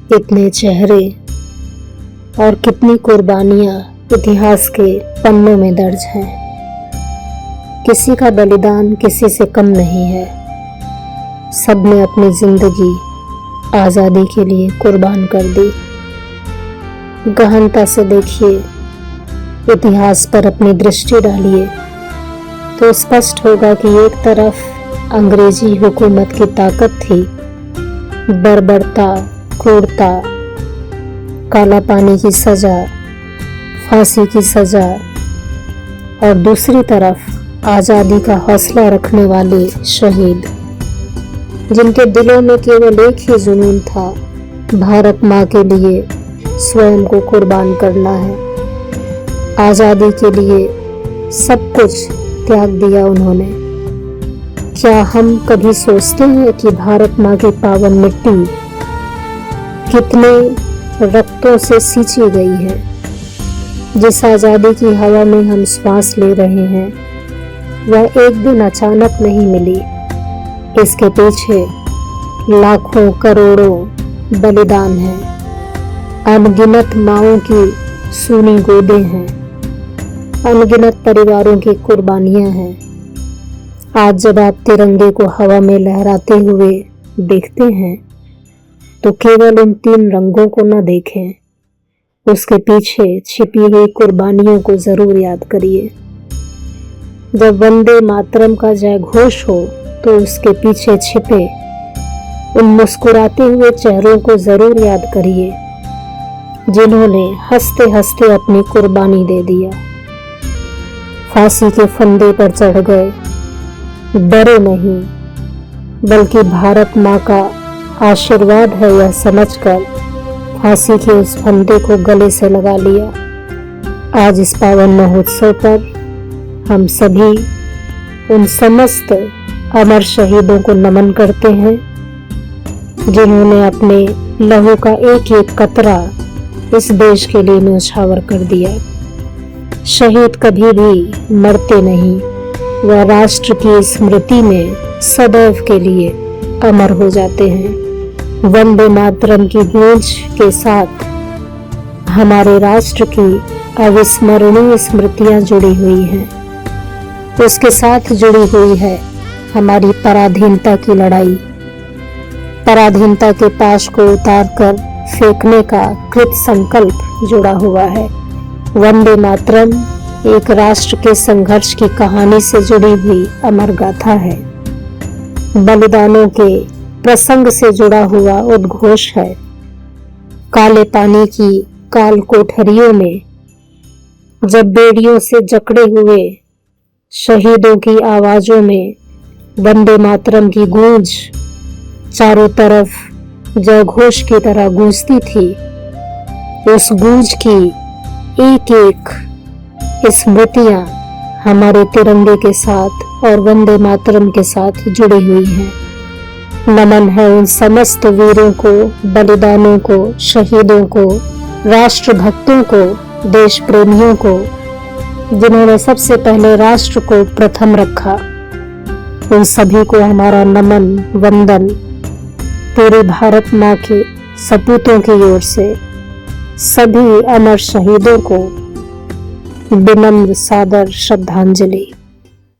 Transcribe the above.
कितने चेहरे और कितनी कुर्बानियां इतिहास के पन्नों में दर्ज हैं। किसी का बलिदान किसी से कम नहीं है। सबने अपनी जिंदगी आज़ादी के लिए कुर्बान कर दी। गहनता से देखिए, इतिहास पर अपनी दृष्टि डालिए तो स्पष्ट होगा कि एक तरफ अंग्रेजी हुकूमत की ताकत थी, बर्बरता, क्रूरता, काला पानी की सजा, फांसी की सजा, और दूसरी तरफ आज़ादी का हौसला रखने वाले शहीद, जिनके दिलों में केवल एक ही जुनून था, भारत माँ के लिए स्वयं को कुर्बान करना है। आज़ादी के लिए सब कुछ त्याग दिया उन्होंने। क्या हम कभी सोचते हैं कि भारत माँ की पावन मिट्टी कितने रक्तों से सींची गई है? जिस आज़ादी की हवा में हम श्वास ले रहे हैं, वह एक दिन अचानक नहीं मिली। इसके पीछे लाखों करोड़ों बलिदान हैं, अनगिनत माँओं की सूनी गोदें हैं, अनगिनत परिवारों की कुर्बानियां हैं। आज जब आप तिरंगे को हवा में लहराते हुए देखते हैं तो केवल उन 3 रंगों को न देखें, उसके पीछे छिपी हुई कुर्बानियों को जरूर याद करिए। जब वंदे मातरम का जय घोष हो तो उसके पीछे छिपे उन मुस्कुराते हुए चेहरों को जरूर याद करिए, जिन्होंने हंसते हंसते अपनी कुर्बानी दे दिया। फांसी के फंदे पर चढ़ गए, डरे नहीं, बल्कि भारत माँ का आशीर्वाद है यह समझकर फांसी के उस फंदे को गले से लगा लिया। आज इस पावन महोत्सव पर हम सभी उन समस्त अमर शहीदों को नमन करते हैं, जिन्होंने अपने लहू का एक एक कतरा इस देश के लिए न्यौछावर कर दिया। शहीद कभी भी मरते नहीं, वह राष्ट्र की स्मृति में सदैव के लिए अमर हो जाते हैं। वंदे मातरम की गूंज के साथ हमारे राष्ट्र की अविस्मरणीय स्मृतियां जुड़ी हुई हैं। उसके साथ जुड़ी हुई है हमारी पराधीनता की लड़ाई। पराधीनता के पाश को उतारकर फेंकने का कृत संकल्प जुड़ा हुआ है। वंदे मातरम एक राष्ट्र के संघर्ष की कहानी से जुड़ी हुई अमर गाथा है। बलिदानों के प्रसंग से जुड़ा हुआ उद्घोष है। काले पानी की काल कोठरियों में जब बेड़ियों से जकड़े हुए शहीदों की आवाजों में वंदे मातरम की गूंज चारों तरफ जय घोष की तरह गूंजती थी, उस गूंज की एक एक स्मृतियां हमारे तिरंगे के साथ और वंदे मातरम के साथ जुड़ी हुई हैं। नमन है उन समस्त वीरों को, बलिदानों को, शहीदों को, राष्ट्रभक्तों को, देश प्रेमियों को, जिन्होंने सबसे पहले राष्ट्र को प्रथम रखा। उन सभी को हमारा नमन, वंदन पूरे भारत माँ के सपूतों की ओर से। सभी अमर शहीदों को विनम्र सादर श्रद्धांजलि।